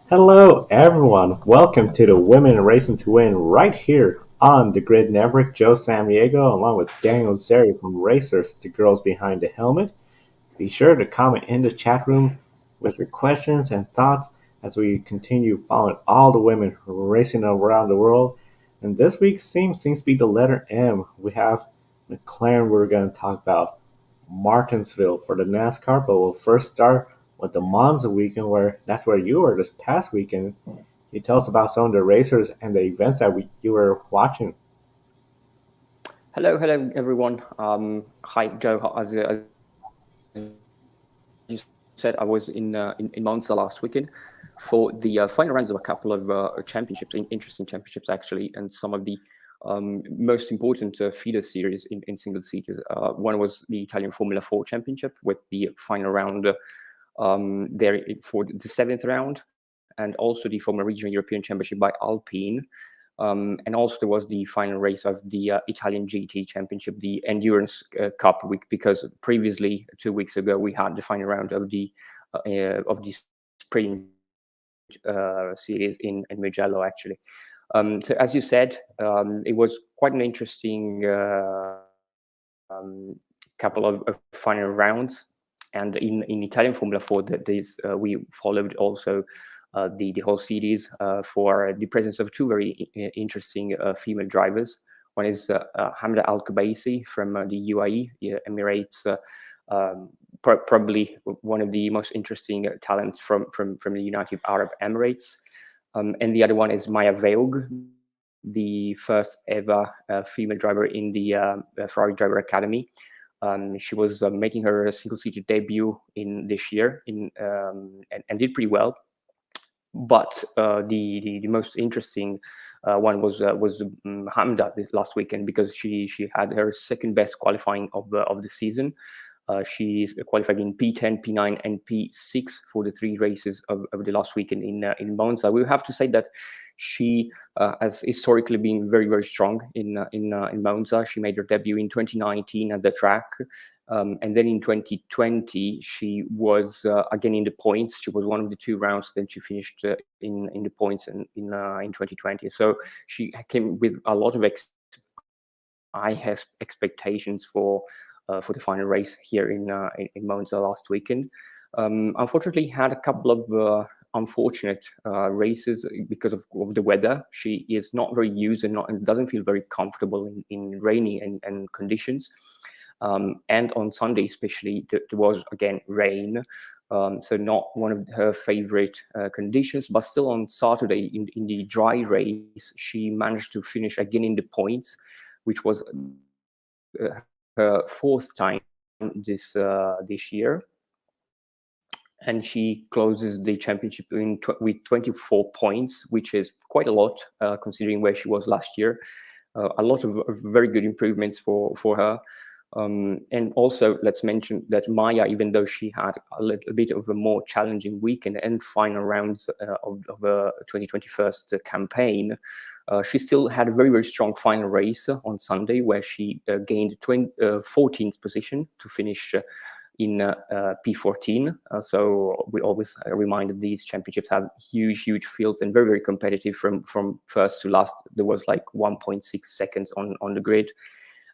Hello, everyone. Welcome to the Women Racing to Win right here on the Grid Network. Joe Samdiego, along with Daniel Zeri from Racers, the girls behind the helmet. Be sure to comment in the chat room with your questions and thoughts as we continue following all the women racing around the world. And this week's theme seems to be the letter M. We have McLaren we're going to talk about, Martinsville for the NASCAR, but we'll first start with the Monza weekend, where that's where you were this past weekend. Can you tell us about some of the racers and the events that you were watching? Hello, everyone. Hi, Joe. As you said, I was in Monza last weekend for the final rounds of a couple of championships, interesting championships actually, and some of the most important feeder series in single seaters. One was the Italian Formula 4 Championship with the final round there for the seventh round, and also the former regional European Championship by Alpine. And also there was the final race of the Italian GT Championship, the Endurance Cup week, because previously 2 weeks ago we had the final round of the sprint series in Mugello actually. So as you said, it was quite an interesting couple of final rounds. And in Italian Formula 4, we followed also the whole series for the presence of two very interesting female drivers. One is Hamda Al Qubaisi from the UAE, Emirates, probably one of the most interesting talents from the United Arab Emirates. And the other one is Maya Veog, the first ever female driver in the Ferrari Driver Academy. She was making her single-seater debut in this year and did pretty well. But the most interesting one was Hamda this last weekend, because she had her second best qualifying of the season. She qualified in P10, P9, and P6 for the three races of the last weekend in Monza. We have to say that she has historically been very, very strong in Monza. She made her debut in 2019 at the track. And then in 2020, she was again in the points. She was one of the two rounds. Then she finished in the points in 2020. So she came with a lot of high expectations for the final race here in Monza last weekend. Unfortunately, had a couple of unfortunate races because of the weather. She is not very used and doesn't feel very comfortable in rainy and conditions. And on Sunday, especially, there was again rain. So not one of her favorite conditions, but still on Saturday in the dry race, she managed to finish again in the points, which was her fourth time this year. And she closes the championship with 24 points, which is quite a lot considering where she was last year. A lot of very good improvements for her. And also, let's mention that Maya, even though she had a little bit of a more challenging weekend and final rounds of a 2021 campaign, she still had a very, very strong final race on Sunday, where she gained 14th position to finish in P14. So we always remind that these championships have huge fields and very, very competitive from first to last. There was like 1.6 seconds on the grid.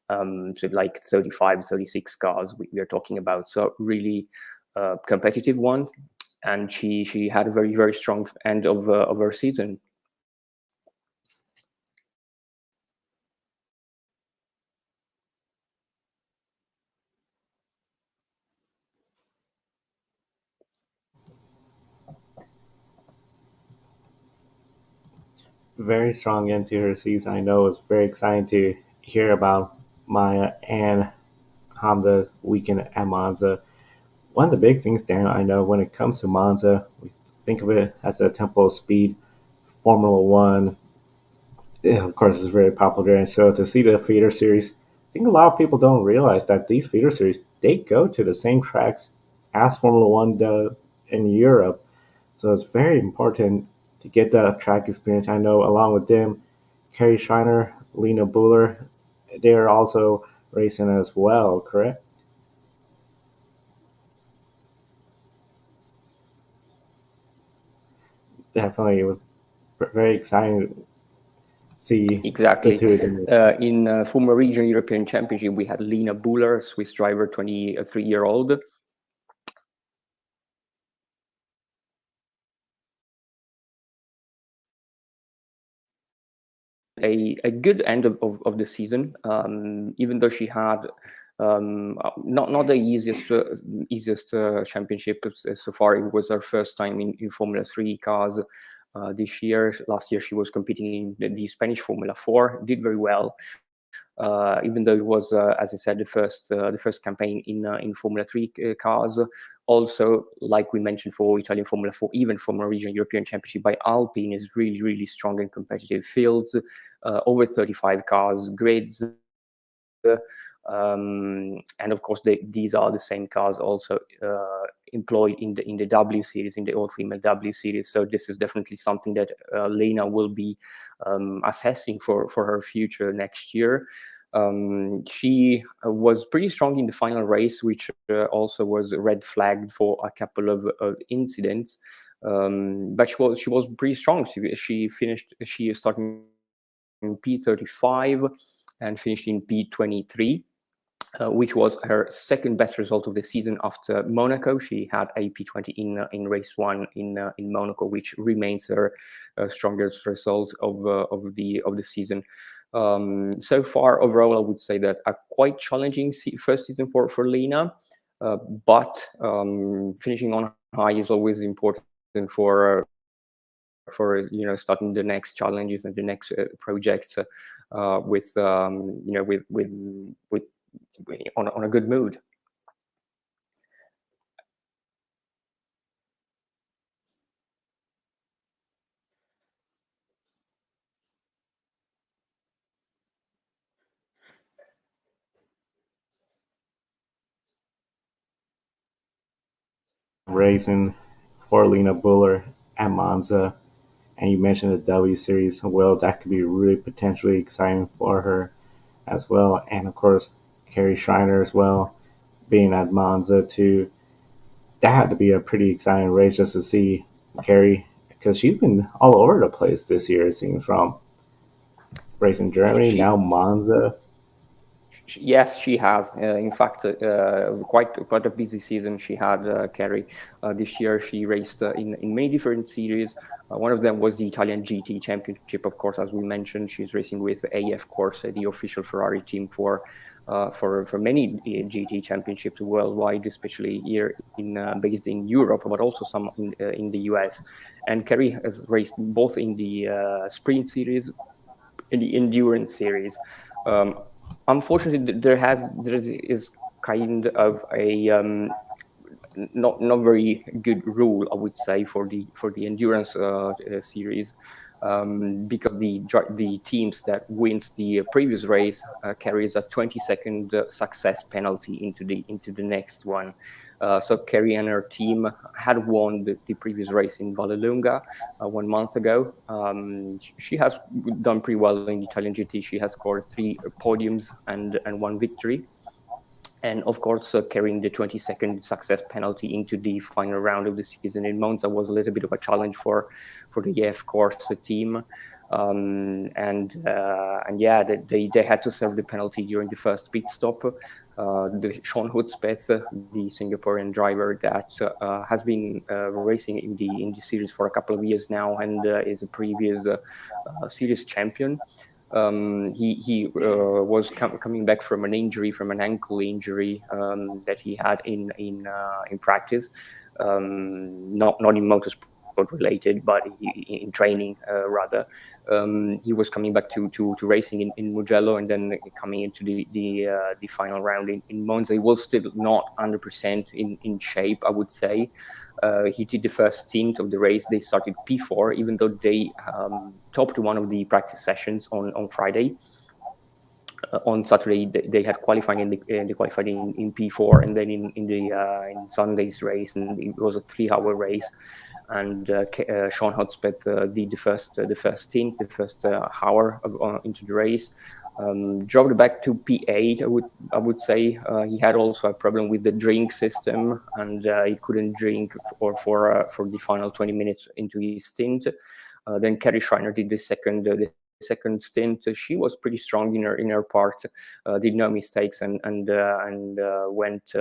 So like 35, 36 cars we are talking about. So really competitive one. And she had a very, very strong end of her season. Very strong end to her season. I know it's very exciting to hear about Maya and Hamda's weekend at Monza. One of the big things, Daniel, I know when it comes to Monza, we think of it as a temple of speed. Formula One, yeah, of course, is very popular. And so to see the feeder series, I think a lot of people don't realize that these feeder series, they go to the same tracks as Formula One does in Europe. So it's very important to get that track experience. I know along with them, Carrie Schreiner, Léna Bühler, they're also racing as well, correct? definitely it was very exciting to see the Exactly. two of them. In Formula Regional European Championship, we had Léna Bühler, Swiss driver, 23-year-old. A good end of the season, even though she had not the easiest championship so far. It was her first time in Formula 3 cars this year. Last year she was competing in the Spanish Formula 4, did very well. Even though it was, as I said, the first campaign in Formula 3 cars. Also, like we mentioned for Italian Formula 4, even Formula Regional European Championship by Alpine is really strong and competitive fields. Over 35 cars, grids. And of course, these are the same cars also employed in the W series, in the all-female W series. So this is definitely something that Léna will be assessing for her future next year. She was pretty strong in the final race, which also was red flagged for a couple of incidents. But she was pretty strong. She started in P35 and finished in P23. Which was her second best result of the season after Monaco. She had a P20 in race 1 in Monaco, which remains her strongest result of the season. So far, overall, I would say that a quite challenging first season for Léna, but finishing on high is always important for starting the next challenges and the next projects with on a good mood. Racing for Léna Bühler at Monza, and you mentioned the W Series. Well, that could be really potentially exciting for her as well. And of course, Carrie Schreiner as well, being at Monza too. That had to be a pretty exciting race just to see Carrie, because she's been all over the place this year. It seems, from racing Germany, now Monza. Yes, she has. In fact, quite a busy season she had, Carrie. This year she raced in many different series. One of them was the Italian GT Championship, of course, as we mentioned. She's racing with AF Corse, the official Ferrari team for many GT championships worldwide, especially here based in Europe, but also some in the US. And Carrie has raced both in the sprint series and the endurance series. Unfortunately, there is kind of a not very good rule, I would say, for the endurance series, because the teams that wins the previous race carries a 20-second success penalty into the next one. So Carrie and her team had won the previous race in Vallelunga 1 month ago. She has done pretty well in the Italian GT. She has scored 3 podiums and 1 victory. And of course, carrying the 20-second success penalty into the final round of the season in Monza was a little bit of a challenge for the EF Corse team. And yeah, they had to serve the penalty during the first pit stop. The Sean Hudspeth, the Singaporean driver that has been racing in the series for a couple of years now and is a previous series champion. He was coming back from an injury, from an ankle injury that he had in practice, not in motorsport related, but in training rather. He was coming back to racing in Mugello, and then coming into the final round in Monza. He was still not 100% in shape, I would say. He did the first stint of the race. They started P4, even though they topped one of the practice sessions on Friday. On Saturday, they had qualifying, and they qualified in P4, and then in Sunday's race, and it was a 3-hour race. And Sean Hudspeth did the first stint, the first hour into the race. Dropped back to P8. I would say he had also a problem with the drink system, and he couldn't drink for the final 20 minutes into his stint. Then Carrie Schreiner did the second stint. She was pretty strong in her part, did no mistakes, and went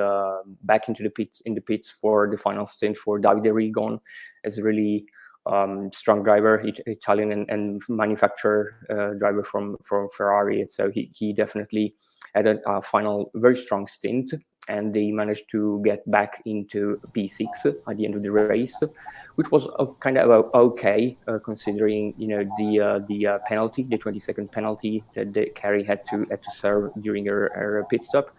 back into the pits for the final stint for Davide Rigon as a really strong driver, Italian and manufacturer driver from Ferrari. So he definitely had a final very strong stint, and they managed to get back into P6 at the end of the race, which was kind of okay considering the penalty, the 20-second penalty that Carrie had to serve during her pit stop.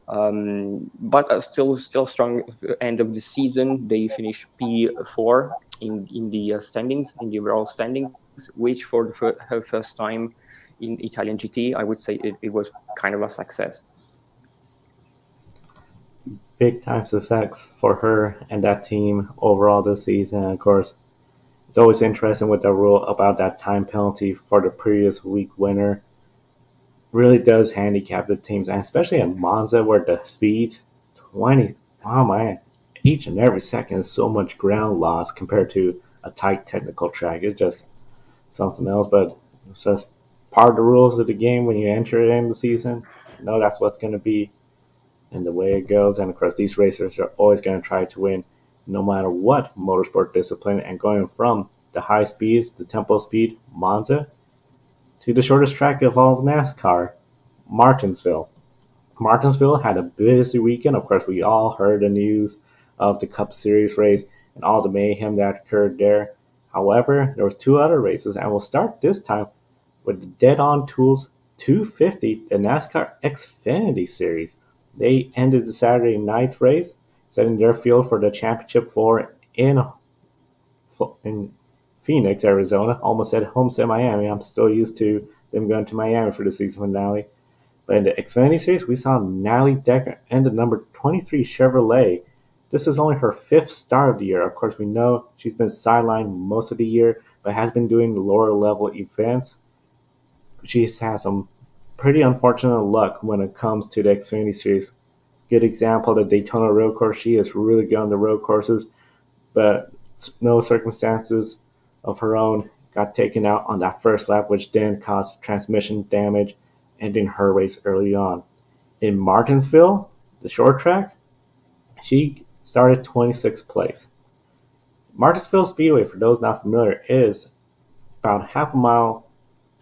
But still strong end of the season. They finished P4 in the standings, in the overall standings, which for her first time in Italian GT, I would say it was kind of a success. Big time success for her and that team overall this season. And of course, it's always interesting with the rule about that time penalty for the previous week winner. Really does handicap the teams, and especially at Monza where the speed 20, oh man, each and every second is so much ground loss compared to a tight technical track. It's just something else, but it's just part of the rules of the game when you enter it in the season. You know that's what's going to be and the way it goes. And of course, these racers are always going to try to win no matter what motorsport discipline. And going from the high speeds, the tempo speed, Monza, to the shortest track of all of NASCAR, Martinsville. Martinsville had a busy weekend. Of course, we all heard the news of the Cup Series race and all the mayhem that occurred there. However, there was two other races, and we'll start this time with the Dead On Tools 250, the NASCAR Xfinity Series. They ended the Saturday night race, setting their field for the championship four in Phoenix, Arizona. Almost said Homestead, Miami. I'm still used to them going to Miami for the season finale. But in the Xfinity Series, we saw Natalie Decker and the number 23 Chevrolet. This is only her fifth start of the year. Of course, we know she's been sidelined most of the year, but has been doing lower level events. She's had some pretty unfortunate luck when it comes to the Xfinity Series. Good example, the Daytona road course. She is really good on the road courses, but no circumstances of her own got taken out on that first lap, which then caused transmission damage, ending her race early on. In Martinsville, the short track, she started 26th place. Martinsville Speedway, for those not familiar, is about half a mile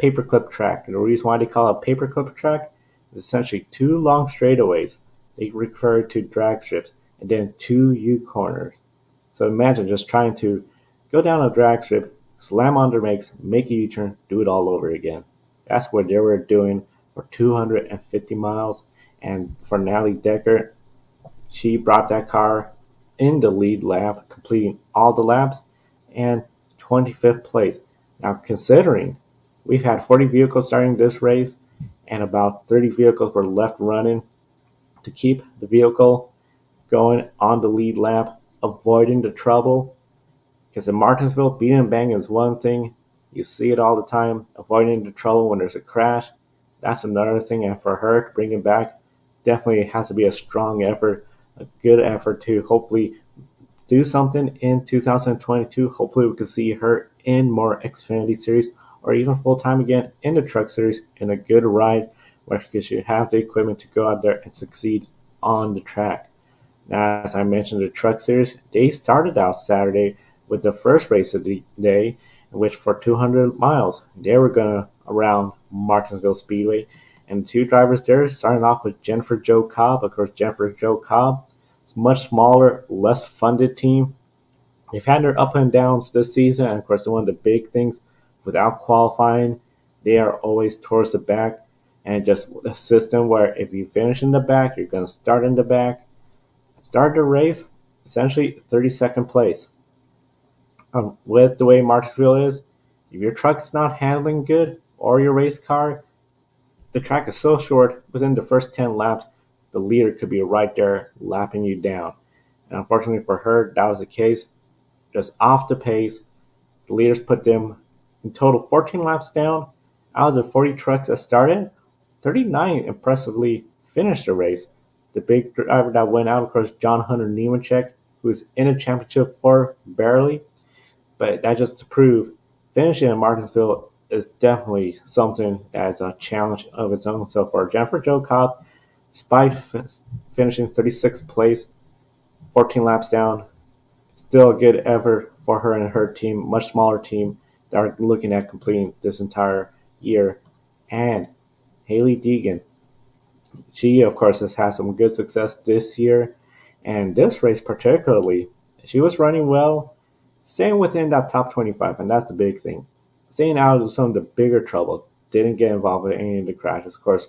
paperclip track. And the reason why they call it a paperclip track is essentially two long straightaways. They refer to drag strips, and then two U-corners. So imagine just trying to go down a drag strip, slam on the brakes, make a U-turn, do it all over again. That's what they were doing for 250 miles. And for Natalie Decker, she brought that car in the lead lap, completing all the laps, and 25th place. Now, considering we've had 40 vehicles starting this race, and about 30 vehicles were left running to keep the vehicle going on the lead lap, avoiding the trouble. Because in Martinsville, beating and banging is one thing. You see it all the time. Avoiding the trouble when there's a crash, that's another thing. And for her to bring it back, definitely has to be a strong effort, a good effort to hopefully do something in 2022. Hopefully we can see her in more Xfinity Series or even full-time again in the Truck Series in a good ride where she have the equipment to go out there and succeed on the track. Now, as I mentioned, the Truck Series, they started out Saturday with the first race of the day, in which for 200 miles, they were going around Martinsville Speedway. And the two drivers there starting off with Jennifer Jo Cobb. Of course, Jennifer Jo Cobb is a much smaller, less funded team. They've had their up and downs this season, and of course, one of the big things without qualifying, they are always towards the back. And just a system where if you finish in the back, you're going to start in the back. Start the race, essentially 32nd place. With the way Martinsville is, if your truck is not handling good or your race car, the track is so short, within the first 10 laps, the leader could be right there lapping you down. And unfortunately for her, that was the case. Just off the pace, the leaders put them in total 14 laps down. Out of the 40 trucks that started, 39 impressively finished the race. The big driver that went out, of course, John Hunter Nemechek, who is in a championship for barely, but that just to prove finishing in Martinsville is definitely something that's a challenge of its own so far. Jennifer Jo Cobb, despite finishing 36th place, 14 laps down, still a good effort for her and her team, much smaller team that are looking at completing this entire year. And Hallie Degan, she of course has had some good success this year, and this race particularly, she was running well, staying within that top 25, and that's the big thing. Staying out of some of the bigger trouble, didn't get involved with any of the crashes. Of course,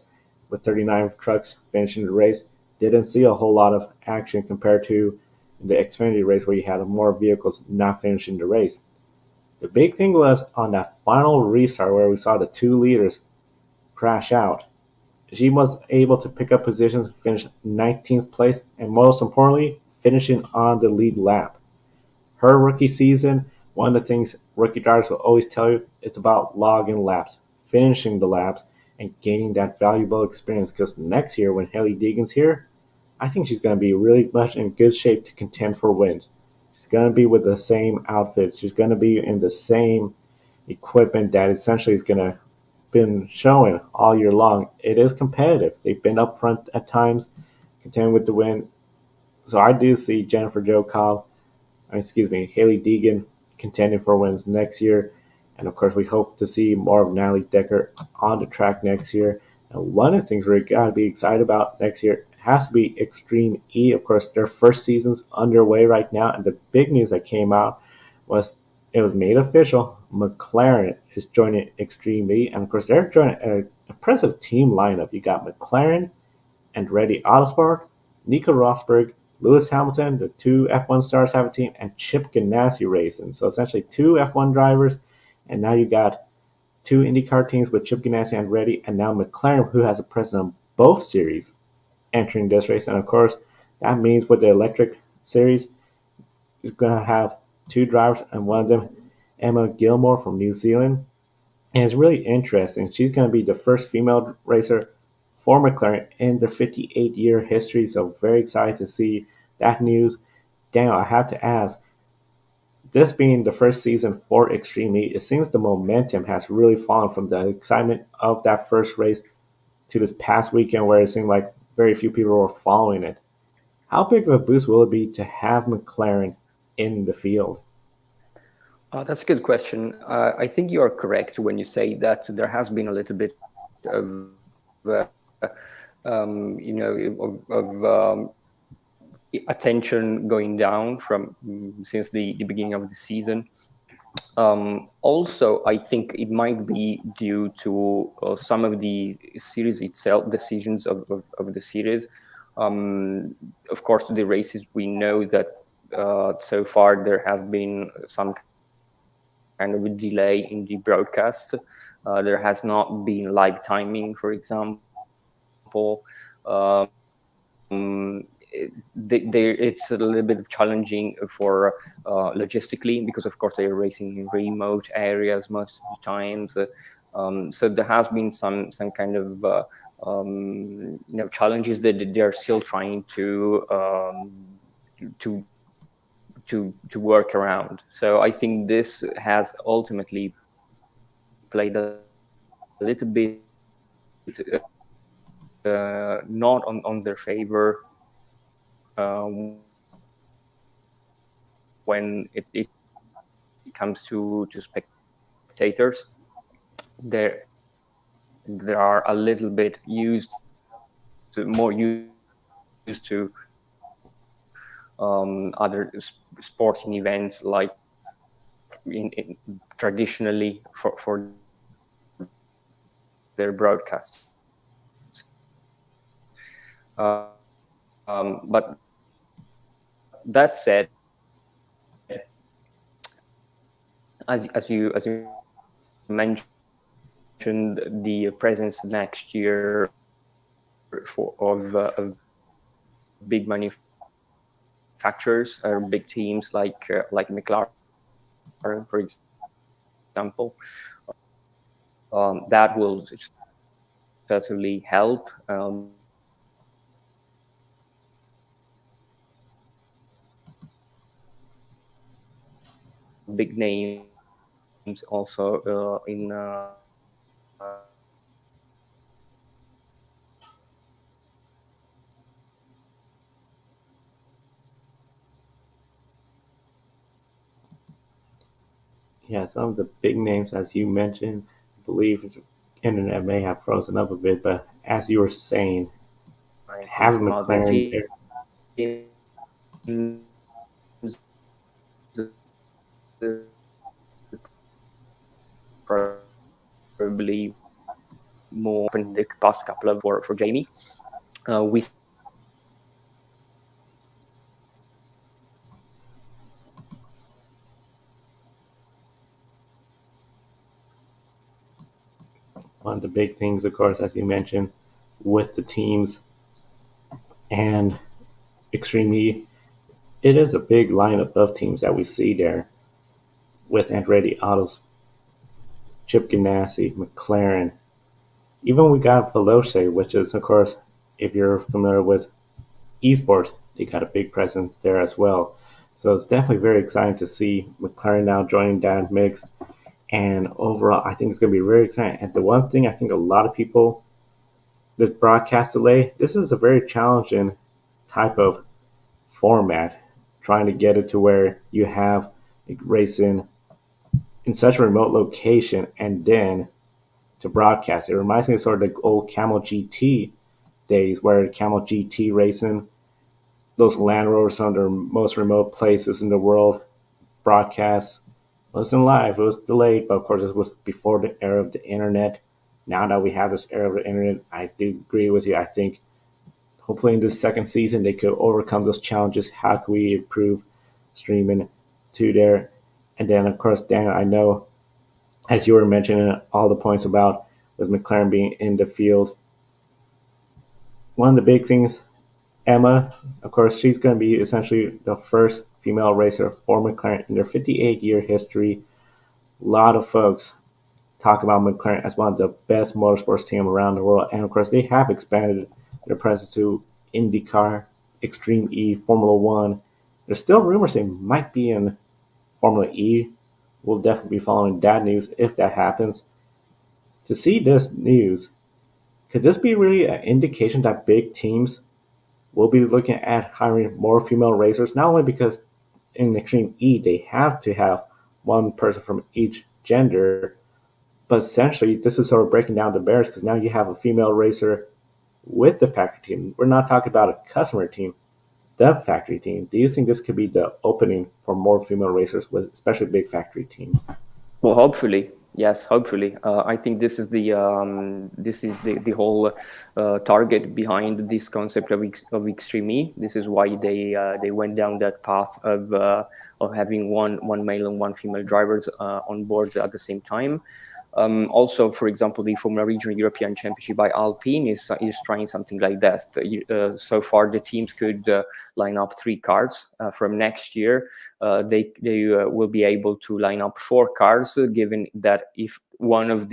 with 39 trucks finishing the race, didn't see a whole lot of action compared to the Xfinity race where you had more vehicles not finishing the race. The big thing was on that final restart where we saw the two leaders crash out. She was able to pick up positions, finish 19th place, and most importantly, finishing on the lead lap. Her rookie season, one of the things rookie drivers will always tell you, it's about logging laps, finishing the laps, and gaining that valuable experience. Because next year, when Hallie Degan's here, I think she's going to be really much in good shape to contend for wins. She's going to be with the same outfit. She's going to be in the same equipment that essentially is going to been showing all year long. It is competitive. They've been up front at times, contending with the win. So I do see Jennifer Jo Cobb, Hallie Degan contending for wins next year. And of course, we hope to see more of Natalie Decker on the track next year. And one of the things we're got to be excited about next year has to be Extreme E. Of course, their first season's underway right now. And the big news that came out was it was made official. McLaren is joining Extreme E. And of course, they're joining an impressive team lineup. You got McLaren, Andretti Autosport, Nico Rosberg, Lewis Hamilton, the two F1 stars have a team, and Chip Ganassi Racing. So essentially two F1 drivers, and now you got two IndyCar teams with Chip Ganassi and Andretti, and now McLaren, who has a presence on both series, entering this race. And of course, that means with the electric series, you're going to have two drivers, and one of them, Emma Gilmore from New Zealand. And it's really interesting. She's going to be the first female racer for McLaren in their 58-year history. So very excited to see that news. Daniel, I have to ask, this being the first season for Extreme E, it seems the momentum has really fallen from the excitement of that first race to this past weekend where it seemed like very few people were following it. How big of a boost will it be to have McLaren in the field? That's a good question. I think you are correct when you say that there has been a little bit of, attention going down from since the beginning of the season. Also, I think it might be due to some of the series itself, decisions of the series. Of course, the races, we know that so far there have been some kind of a delay in the broadcast. There has not been live timing, for example. It's a little bit challenging for logistically, because of course they're racing in remote areas most of the times. So there has been some kind of challenges that they're still trying to work around. So I think this has ultimately played a little bit not on their favor when it comes to spectators. There are a little bit more used to other sporting events, like traditionally for their broadcasts. But that said, as you mentioned, the presence next year of big manufacturers or big teams like McLaren, for example, that will certainly help. Big names also in Yeah, some of the big names, as you mentioned, I believe internet may have frozen up a bit, but as you were saying, and having some other McLaren there, teams, probably more in the past couple of for Jamie. We one of the big things, of course, as you mentioned, with the teams and Extreme E, it is a big lineup of teams that we see there with Andretti Autos, Chip Ganassi, McLaren. Even we got Veloce, which is, of course, if you're familiar with esports, they got a big presence there as well. So it's definitely very exciting to see McLaren now joining that mix. And overall, I think it's going to be very exciting. And the one thing I think a lot of people, the broadcast delay, this is a very challenging type of format, trying to get it to where you have racing in such a remote location and then to broadcast. It reminds me of sort of the old Camel GT days where Camel GT racing, those Land Rovers on their most remote places in the world, broadcast wasn't live, it was delayed, but of course it was before the era of the internet. Now that we have this era of the internet, I do agree with you. I think hopefully in this second season they could overcome those challenges. How can we improve streaming to there? And then of course, Daniel, I know as you were mentioning all the points about with McLaren being in the field, one of the big things, Emma, of course, she's going to be essentially the first female racer for McLaren in their 58-year history. A lot of folks talk about McLaren as one of the best motorsports team around the world, and of course, they have expanded their presence to IndyCar, Extreme E, Formula One. There's still rumors they might be in Formula E. We'll definitely be following that news if that happens. To see this news, could this be really an indication that big teams will be looking at hiring more female racers? Not only because in Extreme E they have to have one person from each gender, but essentially this is sort of breaking down the barriers because now you have a female racer with the factory team. We're not talking about a customer team, the factory team. Do you think this could be the opening for more female racers with especially big factory teams? Well, hopefully, yes, hopefully. I think this is the whole target behind this concept of Extreme E. This is why they went down that path of having one male and one female drivers on board at the same time. Also, for example, the Formula Regional European Championship by Alpine is trying something like that. So far, the teams could line up 3 cars. From next year, they will be able to line up 4 cars, given that if one of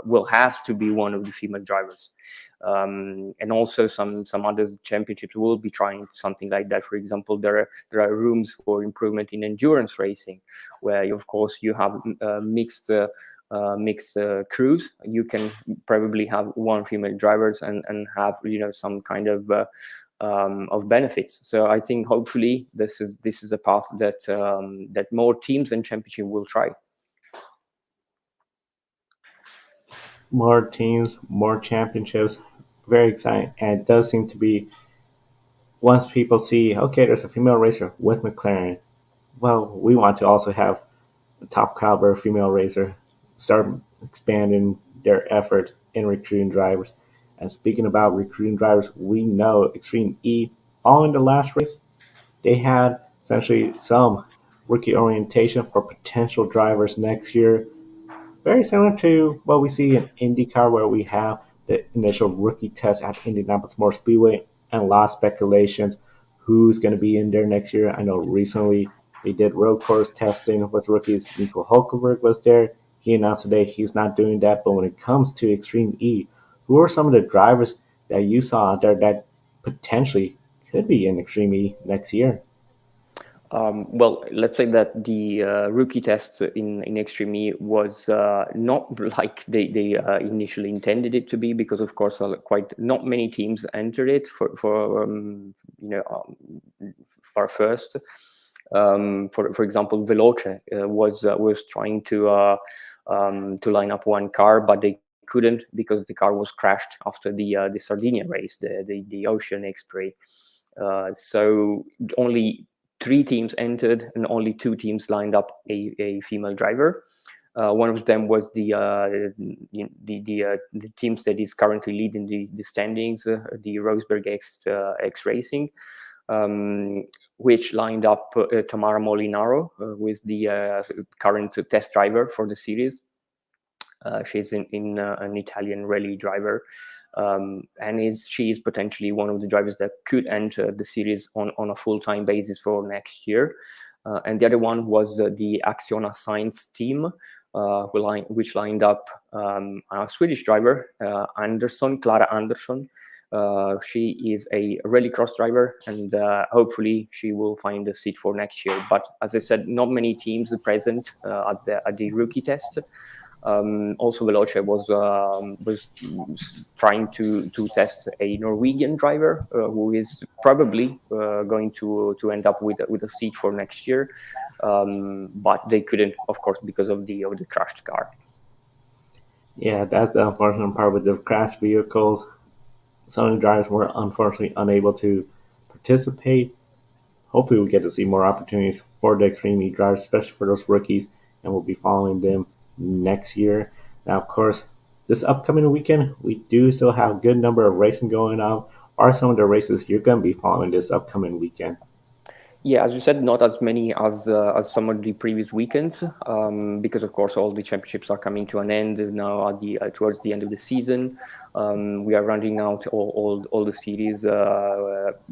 will have to be one of the female drivers. And also some other championships will be trying something like that. For example, there are rooms for improvement in endurance racing, where of course you have mixed crews. You can probably have one female drivers and have some kind of benefits. So I think hopefully this is a path that more teams and championship will try. More teams, more championships, very exciting. And it does seem to be once people see, okay, there's a female racer with McLaren, well, we want to also have a top caliber female racer. Start expanding their effort in recruiting drivers. And speaking about recruiting drivers, we know Extreme E, following the last race, they had essentially some rookie orientation for potential drivers next year. Very similar to what we see in IndyCar, where we have the initial rookie test at Indianapolis Motor Speedway and a lot of speculations who's going to be in there next year. I know recently they did road course testing with rookies. Nico Hulkenberg was there. he announced today he's not doing that. But when it comes to Extreme E, who are some of the drivers that you saw out there that potentially could be in Extreme E next year? Well, let's say that the rookie test in Extreme E was not like they initially intended it to be, because of course quite not many teams entered it for first. For example, Veloce was trying to line up one car, but they couldn't because the car was crashed after the Sardinia race, the Ocean X-Prix. So only 3 teams entered and only 2 teams lined up a female driver. One of them was the teams that is currently leading the standings, the Rosberg X Racing, which lined up Tamara Molinaro, who is the current test driver for the series. She's in an Italian rally driver. And she is potentially one of the drivers that could enter the series on a full-time basis for next year. And the other one was the Acciona Science team, which lined up a Swedish driver, Clara Andersson. She is a rallycross driver, and hopefully she will find a seat for next year. But as I said, not many teams are present at the rookie test. Also, Veloce was trying to test a Norwegian driver who is probably going to end up with a seat for next year, but they couldn't, of course, because of the crashed car. Yeah, that's the unfortunate part with the crashed vehicles. Some of the drivers were unfortunately unable to participate. Hopefully, we get to see more opportunities for the Extreme E drivers, especially for those rookies, and we'll be following them next year. Now, of course, this upcoming weekend, we do still have a good number of racing going on. What are some of the races you're going to be following this upcoming weekend? Yeah, as you said, not as many as some of the previous weekends, because of course all the championships are coming to an end now towards the end of the season. We are rounding out all the series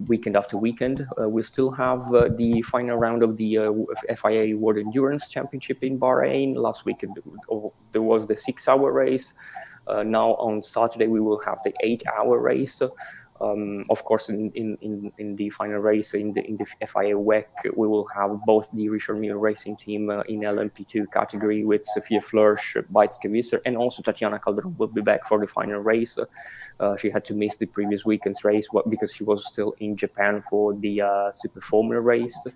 weekend after weekend. We still have the final round of the FIA World Endurance Championship in Bahrain. Last weekend there was the 6-hour race. Now on Saturday we will have the 8-hour race. Of course, in the final race in the FIA WEC, we will have both the Richard Mille Racing Team in LMP2 category with Sophia Flörsch, Beitske-Visser, and also Tatiana Calderon will be back for the final race. She had to miss the previous weekend's race because she was still in Japan for the Super Formula race.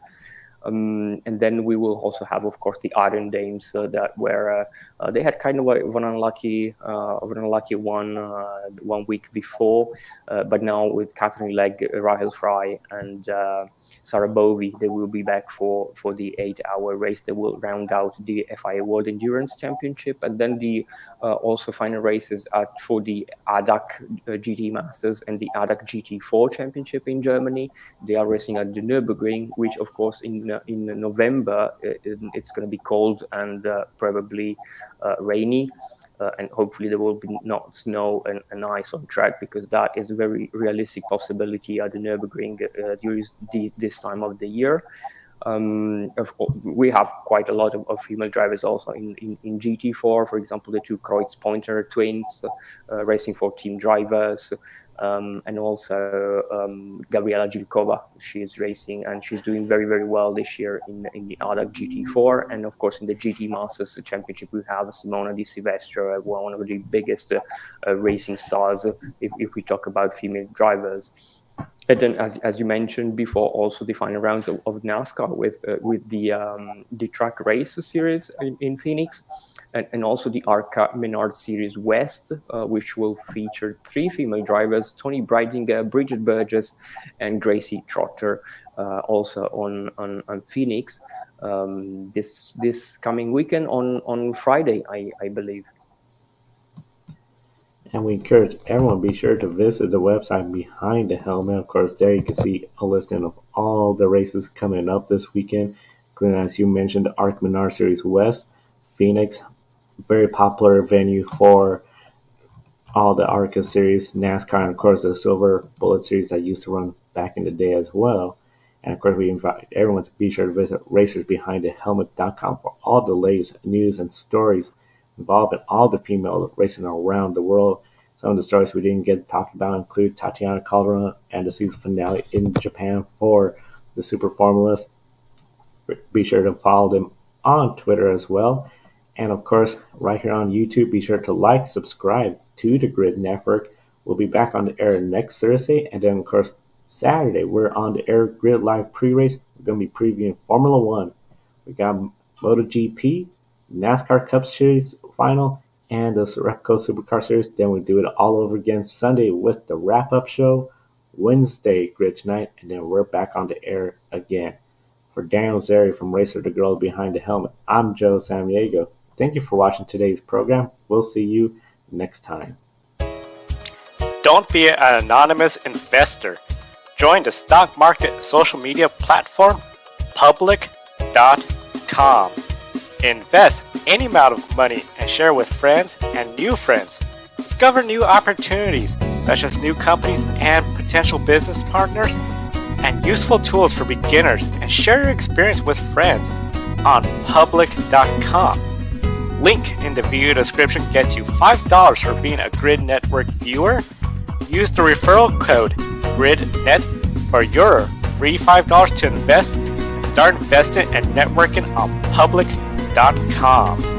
And then we will also have, of course, the Iron Dames that were they had kind of an unlucky one week before, but now with Catherine Legg, Rahel Fry, and Sarah Bovey, they will be back for the 8-hour race. They will round out the FIA World Endurance Championship, and then the also final races for the ADAC GT Masters and the ADAC GT4 Championship in Germany. They are racing at the Nürburgring, which of course in November it's going to be cold and probably rainy. And hopefully there will be not snow and ice on track, because that is a very realistic possibility at the Nürburgring during this time of the year. We have quite a lot of female drivers also in GT4, for example, the 2 Kreuz-Pointer twins racing for team drivers, and also Gabriela Gilkova. She is racing and she's doing very, very well this year in the ADAC GT4. And of course, in the GT Masters Championship, we have Simona Di Silvestro, one of the biggest racing stars if we talk about female drivers. And then, as you mentioned before, also the final rounds of NASCAR with the track race series in Phoenix, and also the ARCA Menard Series West, which will feature 3 female drivers: Toni Breidinger, Bridget Burgess, and Gracie Trotter, also on Phoenix this coming weekend on Friday, I believe. And we encourage everyone to be sure to visit the website Behind the Helmet. Of course, there you can see a listing of all the races coming up this weekend, including, as you mentioned, the ARC Menard Series West, Phoenix, very popular venue for all the ARCA series, NASCAR, and of course the Silver Bullet series that used to run back in the day as well. And of course, we invite everyone to be sure to visit racersbehindthehelmet.com for all the latest news and stories involved in all the female racing around the world. Some of the stories we didn't get talked about include Tatiana Calderon and the season finale in Japan for the Super Formulas. Be sure to follow them on Twitter as well. And of course, right here on YouTube, be sure to like, subscribe to the Grid Network. We'll be back on the air next Thursday. And then, of course, Saturday, we're on the air Grid Live pre-race. We're going to be previewing Formula One. We got MotoGP, NASCAR Cup Series final, and the Repco Supercar Series. Then we do it all over again Sunday with the wrap-up show, Wednesday Grid Night, and then we're back on the air again. For Daniel Zeri from Racer the Girl Behind the Helmet, I'm Joe Samaniego. Thank you for watching today's program. We'll see you next time. Don't be an anonymous investor. Join the stock market social media platform, public.com. Invest any amount of money and share with friends and new friends. Discover new opportunities, such as new companies and potential business partners, and useful tools for beginners, and share your experience with friends on public.com. Link in the video description gets you $5 for being a Grid Network viewer. Use the referral code GRIDnet for your free $5 to invest and start investing and networking on public.com.